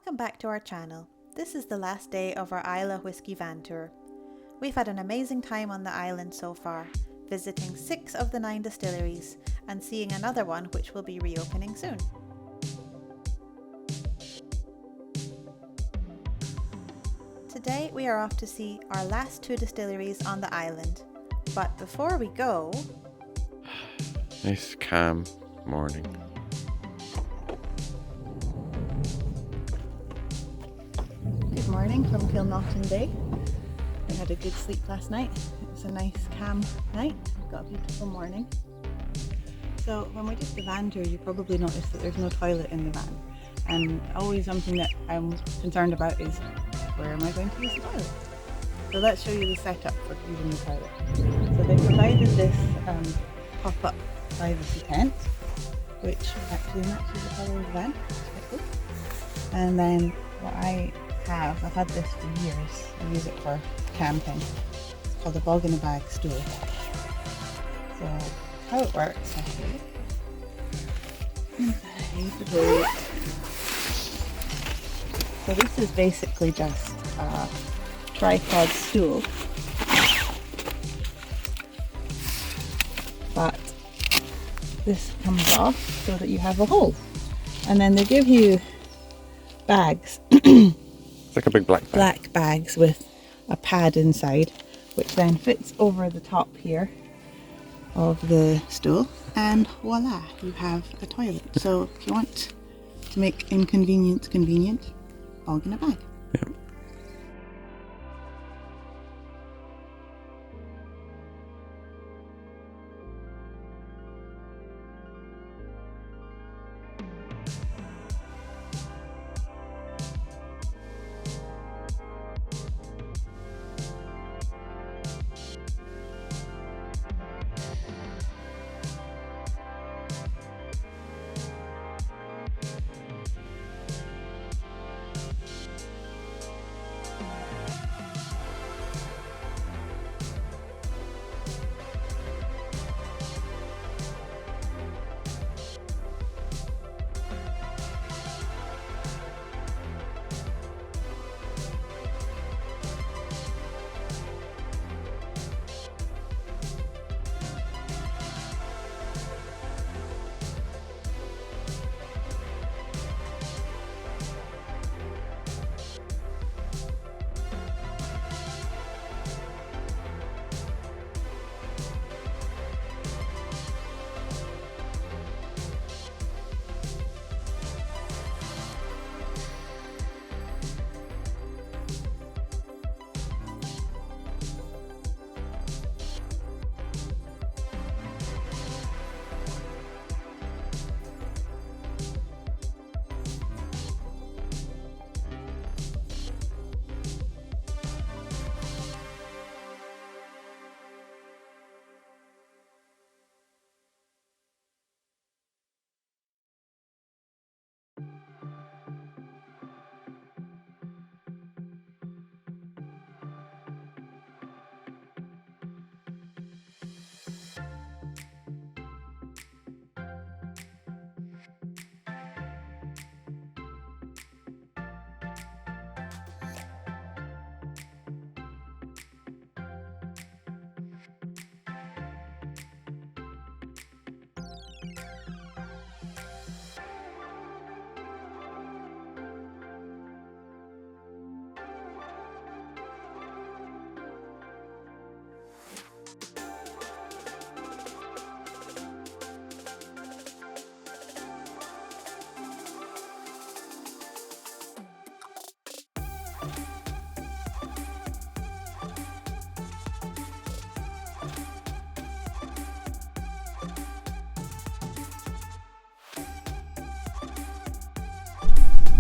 Welcome back to our channel. This is the last day of our Islay Whisky van tour. We've had an amazing time on the island so far, visiting 6 of the 9 distilleries and seeing another one which will be reopening soon. Today we are off to see our last 2 distilleries on the island. But before we go... Nice calm morning. Good morning from Kilnocton Bay. I had a good sleep last night. It was a nice calm night. We've got a beautiful morning. So when we did the van tour, you probably noticed that there's no toilet in the van. And always something that I'm concerned about is, where am I going to use the toilet? So let's show you the setup for using the toilet. So they provided this pop-up privacy tent, which actually matches the colour of the van. And then what I've had this for years. I use it for camping. It's called a bog in a bag stool. So how it works, actually. Inside the boat. So this is basically just a tripod stool, but this comes off so that you have a hole, and then they give you bags. It's like a big black bag. Black bags with a pad inside, which then fits over the top here of the stool, and voila, you have a toilet. So if you want to make inconvenience convenient, bog in a bag. Yep.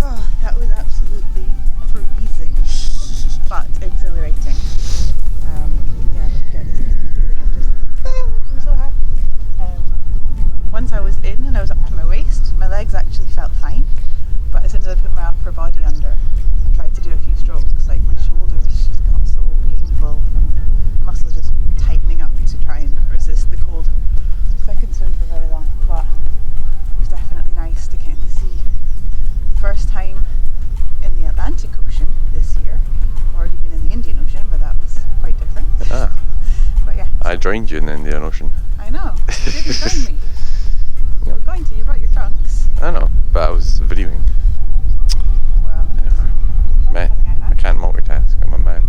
Oh, that was absolutely freezing, but exhilarating. Yeah, get the feeling of just, I'm so happy. Once I was in and I was up to my waist, my legs actually felt fine, but as soon as I put my upper body under and tried to do a few strokes, like my shoulders just got so painful and the muscles just tightening up to try and resist the cold. So I couldn't swim for very long, but it was definitely nice to get to see first time joined you in the Indian Ocean. I know. You didn't join me. You were going to. You brought your trunks. I know, but I was videoing. Well, Man, I can't multitask. I'm a man.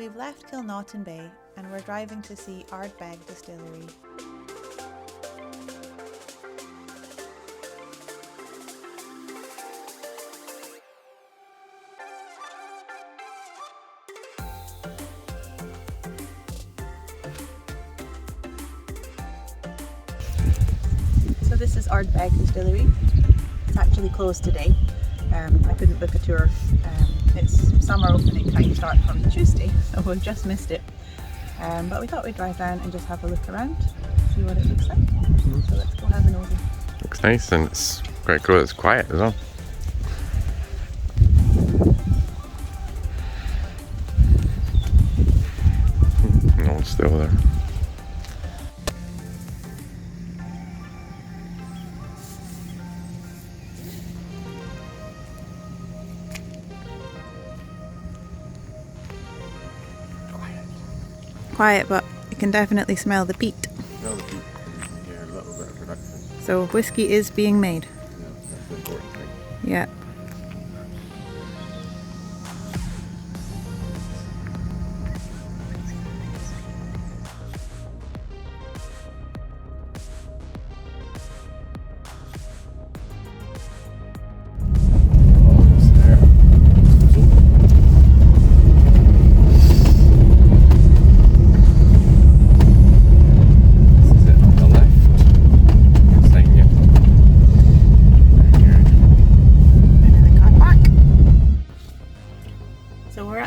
we've left Kilnaughton Bay and we're driving to see Ardbeg Distillery. So this is Ardbeg Distillery. It's actually closed today. I couldn't book a tour. It's summer opening time start from Tuesday, so we've just missed it. But we thought we'd drive down and just have a look around, see what it looks like. So let's go have a nosy. Looks nice and it's quite cool. It's quiet as well. No one's still there. Quiet, but you can definitely smell the peat. Yeah, a little bit of production. So whiskey is being made. Yeah, that's the important thing. Yeah.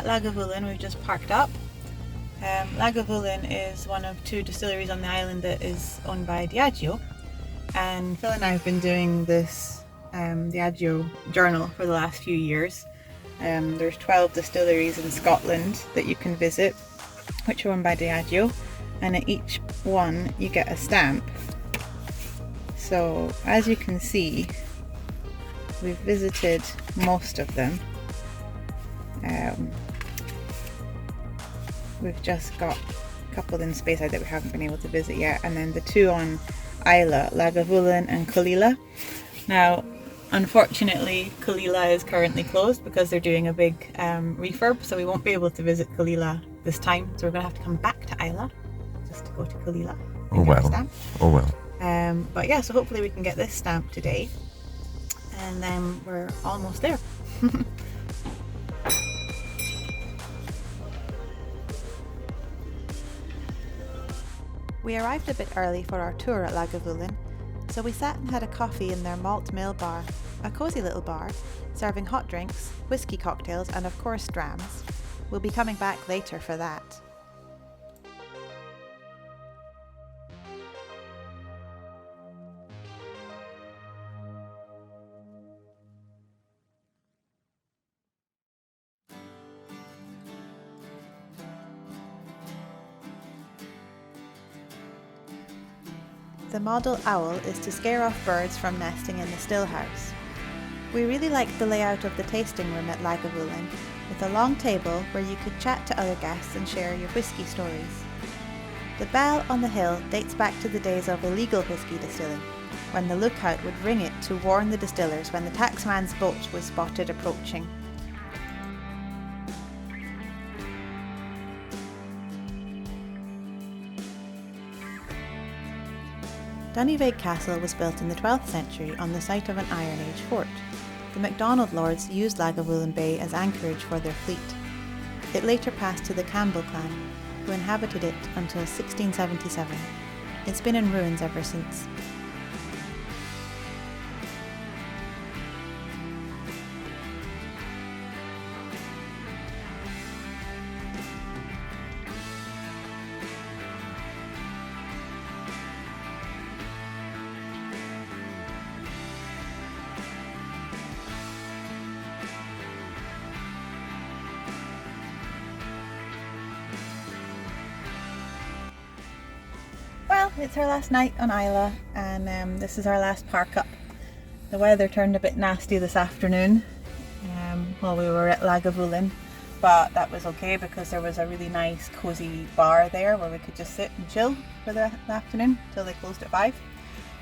Lagavulin, we've just parked up. Lagavulin is one of two distilleries on the island that is owned by Diageo, and Phil and I have been doing this Diageo journal for the last few years. There's 12 distilleries in Scotland that you can visit, which are owned by Diageo, and at each one you get a stamp. So as you can see, we've visited most of them. We've just got a couple in Speyside that we haven't been able to visit yet, and then the two on Islay, Lagavulin and Caol Ila. Now, unfortunately, Caol Ila is currently closed because they're doing a big refurb, so we won't be able to visit Caol Ila this time. So we're going to have to come back to Islay just to go to Caol Ila. Oh well. Oh well. But yeah, so hopefully we can get this stamp today, and then we're almost there. We arrived a bit early for our tour at Lagavulin, so we sat and had a coffee in their Malt Mill bar, a cosy little bar, serving hot drinks, whiskey cocktails and of course drams. We'll be coming back later for that. The model owl is to scare off birds from nesting in the still house. We really liked the layout of the tasting room at Lagavulin, with a long table where you could chat to other guests and share your whisky stories. The bell on the hill dates back to the days of illegal whisky distilling, when the lookout would ring it to warn the distillers when the taxman's boat was spotted approaching. Dunnyvaig Castle was built in the 12th century on the site of an Iron Age fort. The MacDonald lords used Lagavulin Bay as anchorage for their fleet. It later passed to the Campbell clan, who inhabited it until 1677. It's been in ruins ever since. Well, it's our last night on Islay, and this is our last park up. The weather turned a bit nasty this afternoon while we were at Lagavulin, but that was okay because there was a really nice cozy bar there where we could just sit and chill for the afternoon till they closed at 5.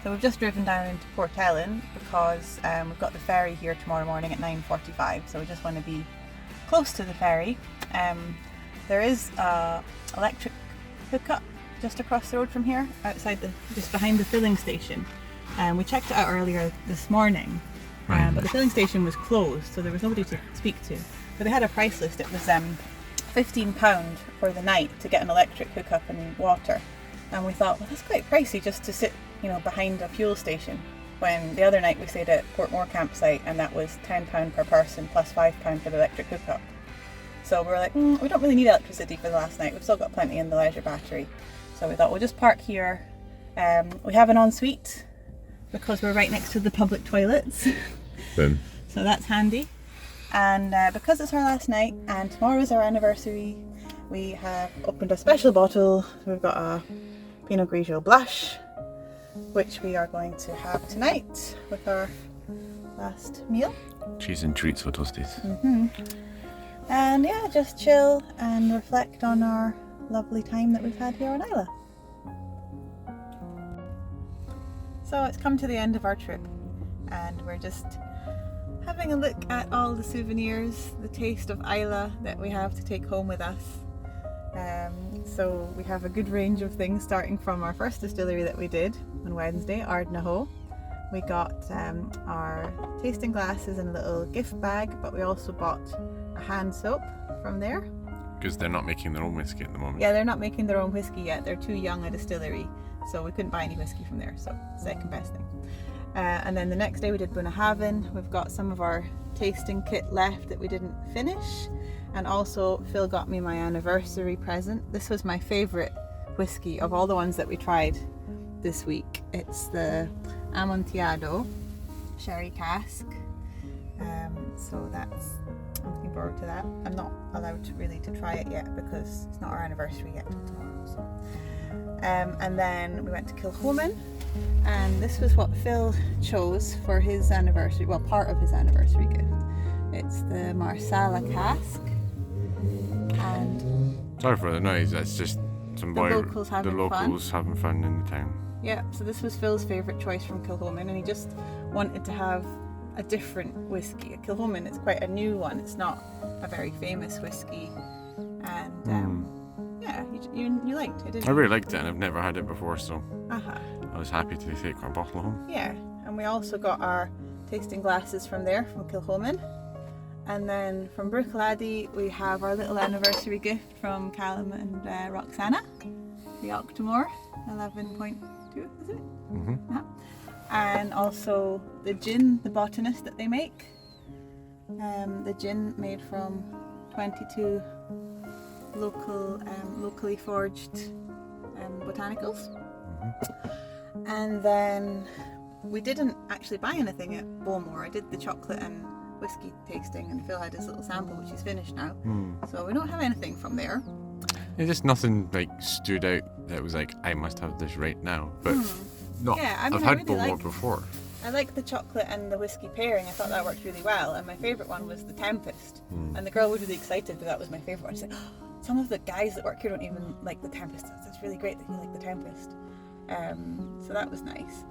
So we've just driven down into Port Ellen because we've got the ferry here tomorrow morning at 9:45, so we just want to be close to the ferry. There is a electric hookup just across the road from here, just behind the filling station. We checked it out earlier this morning, but the filling station was closed, so there was nobody to speak to. But they had a price list. It was £15 for the night to get an electric hookup and water, and we thought, well, that's quite pricey just to sit, behind a fuel station. When the other night we stayed at Portmore campsite, and that was £10 per person plus £5 for the electric hookup. So we were like, we don't really need electricity for the last night. We've still got plenty in the leisure battery. So we thought we'll just park here. We have an ensuite because we're right next to the public toilets. Then. So that's handy. And because it's our last night and tomorrow is our anniversary, we have opened a special bottle. We've got a Pinot Grigio Blush, which we are going to have tonight with our last meal. Cheese and treats for toasties. And yeah, just chill and reflect on our lovely time that we've had here on Isla. So it's come to the end of our trip, and we're just having a look at all the souvenirs, the taste of Isla that we have to take home with us. So we have a good range of things, starting from our first distillery that we did on Wednesday, Ardnahoe. We got our tasting glasses in a little gift bag, but we also bought a hand soap from there. Because they're not making their own whiskey at the moment. Yeah, they're not making their own whiskey yet. They're too young a distillery, so we couldn't buy any whiskey from there. So second best thing. And then the next day we did Bunnahabhain. We've got some of our tasting kit left that we didn't finish. And also Phil got me my anniversary present. This was my favourite whiskey of all the ones that we tried this week. It's the Amontillado sherry cask. So I'm looking forward to that. I'm not allowed to try it yet because it's not our anniversary yet till tomorrow. So. And then we went to Kilchoman, and this was what Phil chose for his anniversary, well, part of his anniversary gift. It's the Marsala cask. And sorry for the noise, that's just some boy, locals having fun in the town. Yeah, so this was Phil's favourite choice from Kilchoman, and he just wanted to have a different whiskey. Kilchoman is quite a new one. It's not a very famous whiskey, and yeah, you liked it, didn't you? I really liked it, and I've never had it before, so Uh-huh. I was happy to take our bottle home. Yeah, and we also got our tasting glasses from there, from Kilchoman. And then from Bruichladdich, we have our little anniversary gift from Callum and Roxana, the Octomore 11.2, is it? Uh-huh. And also the gin, the botanist that they make. The gin made from 22 locally forged botanicals. And then we didn't actually buy anything at Bowmore. I did the chocolate and whiskey tasting, and Phil had his little sample, which is finished now. So we don't have anything from there. It's just nothing like stood out that was like, I must have this right now. But Yeah, I mean, I've had Bowmore before. I like the chocolate and the whiskey pairing. I thought that worked really well. And my favourite one was the Tempest. And the girl was really excited that that was my favourite one. She said, oh, some of the guys that work here don't even like the Tempest. It's really great that you like the Tempest. So that was nice.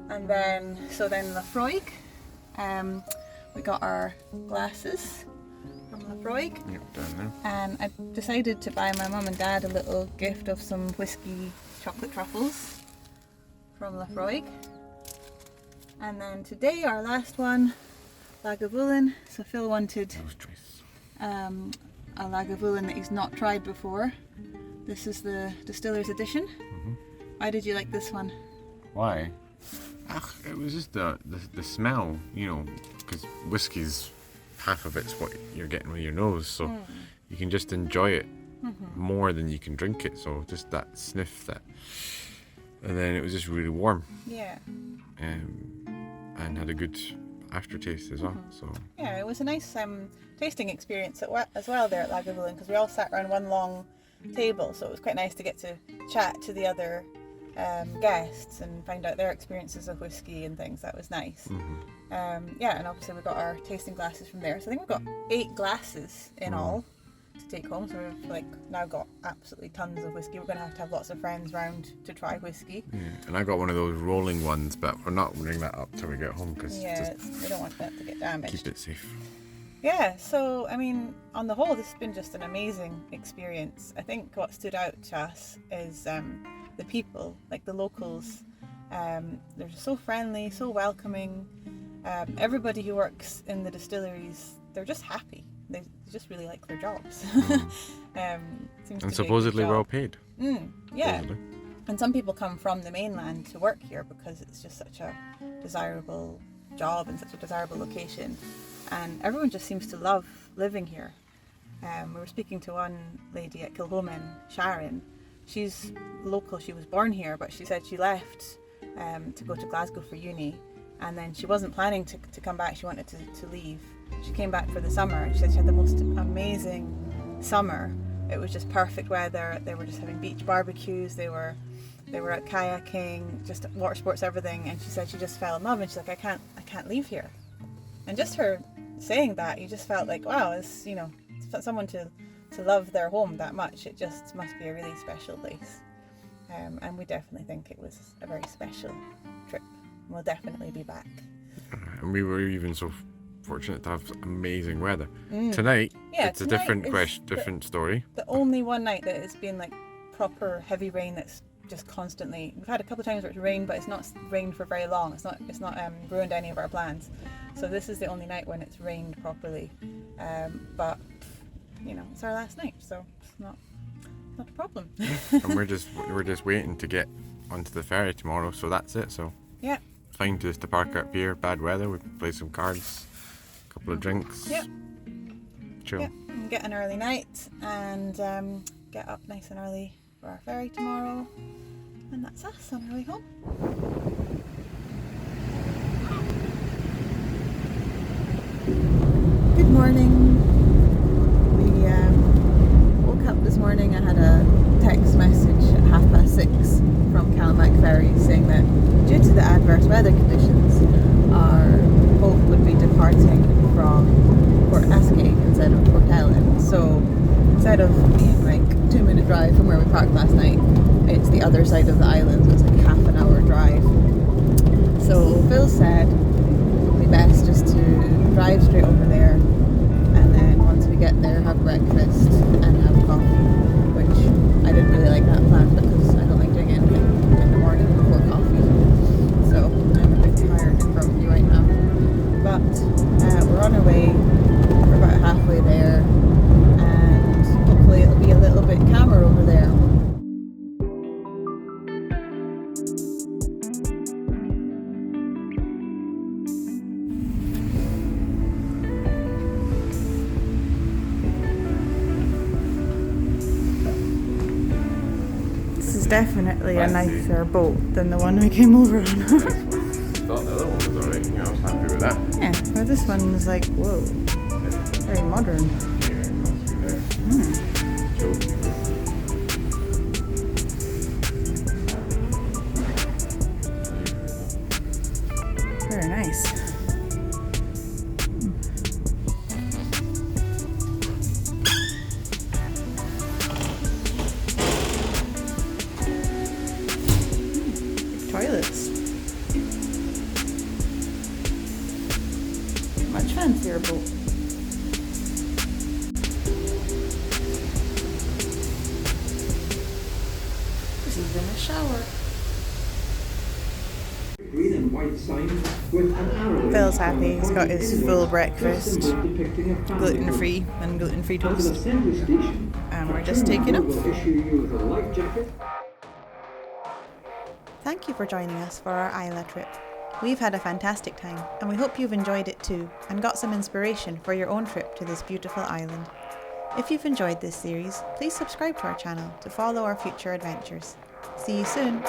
And then Lafroig. We got our glasses from Lafroig. Yep, down there. And I decided to buy my mum and dad a little gift of some whiskey chocolate truffles from Lafroig. And then today, our last one, Lagavulin. So Phil wanted a Lagavulin that he's not tried before. This is the Distiller's Edition. Why did you like this one? Why? It was just the smell, because whiskey's half of it's what you're getting with your nose, so you can just enjoy it more than you can drink it. So just that sniff, and then it was just really warm. Yeah. And had a good aftertaste as well. So yeah, it was a nice tasting experience as well there at Lagavulin, because we all sat around one long table, so it was quite nice to get to chat to the other guests and find out their experiences of whiskey and things. That was nice. Yeah, and obviously we got our tasting glasses from there, so I think we've got 8 glasses in all, to take home. So we've like now got absolutely tons of whiskey. We're going to have lots of friends round to try whiskey. And I got one of those rolling ones, but we're not bringing that up till we get home because we don't want that to get damaged. keep it safe. Yeah, so I mean, on the whole, this has been just an amazing experience. I think what stood out to us is the people, like the locals. They're just so friendly, so welcoming. Everybody who works in the distilleries, they're just happy. They just really like their jobs. And supposedly well paid. Yeah. Supposedly. And some people come from the mainland to work here because it's just such a desirable job and such a desirable location. And everyone just seems to love living here. We were speaking to one lady at Kilhoman, Sharon. She's local, she was born here, but she said she left to go to Glasgow for uni. And then she wasn't planning to come back, she wanted to leave. She came back for the summer and she said she had the most amazing summer. It was just perfect weather. They were just having beach barbecues, they were out kayaking, just water sports, everything. And she said she just fell in love and she's like, I can't leave here. And just her saying that, you just felt like, wow, it's, you know, for someone to love their home that much, it just must be a really special place. And we definitely think it was a very special trip. We'll definitely be back. And we were even so fortunate to have amazing weather. Tonight, it's a different story. The only one night that it's been like proper heavy rain that's just constantly. We've had a couple of times where it's rained, but it's not rained for very long. It's not ruined any of our plans. So this is the only night when it's rained properly. But you know, it's our last night, so it's not a problem. And we're just waiting to get onto the ferry tomorrow. So that's it. So yeah, fine just to park up here. Bad weather. We can play some cards, a couple of drinks. Yep. Chill. Yep. And get an early night and get up nice and early for our ferry tomorrow. And that's us on our way home. Good morning. We woke up this morning. I had a text message at 6:30 from Calamack Ferry saying that due to the adverse weather conditions, our boat would be departing from Port Ascay instead of Port Ellen. So instead of being like a 2-minute drive from where we parked last night, it's the other side of the island, so it's like half an hour drive. So Phil said it would be best just to drive straight over there, and then once we get there, have breakfast and have coffee, which I didn't really like that plan because I don't like doing anything in the morning before coffee. So I'm a bit tired from you right now. But we're on our way. We're about halfway there, and hopefully it'll be a little bit calmer over there. Definitely a nicer boat than the one we came over on. Thought the other one was alright. You know, I was happy with that. Yeah, but this one's like, whoa, very modern. Very nice. Toilets. Much fancier boat. There's even a shower. Green and white sign with an arrow. Phil's happy. He's got his full breakfast, gluten-free and gluten-free toast. And we're just taking off. Thank you for joining us for our Islay trip. We've had a fantastic time, and we hope you've enjoyed it too and got some inspiration for your own trip to this beautiful island. If you've enjoyed this series, please subscribe to our channel to follow our future adventures. See you soon!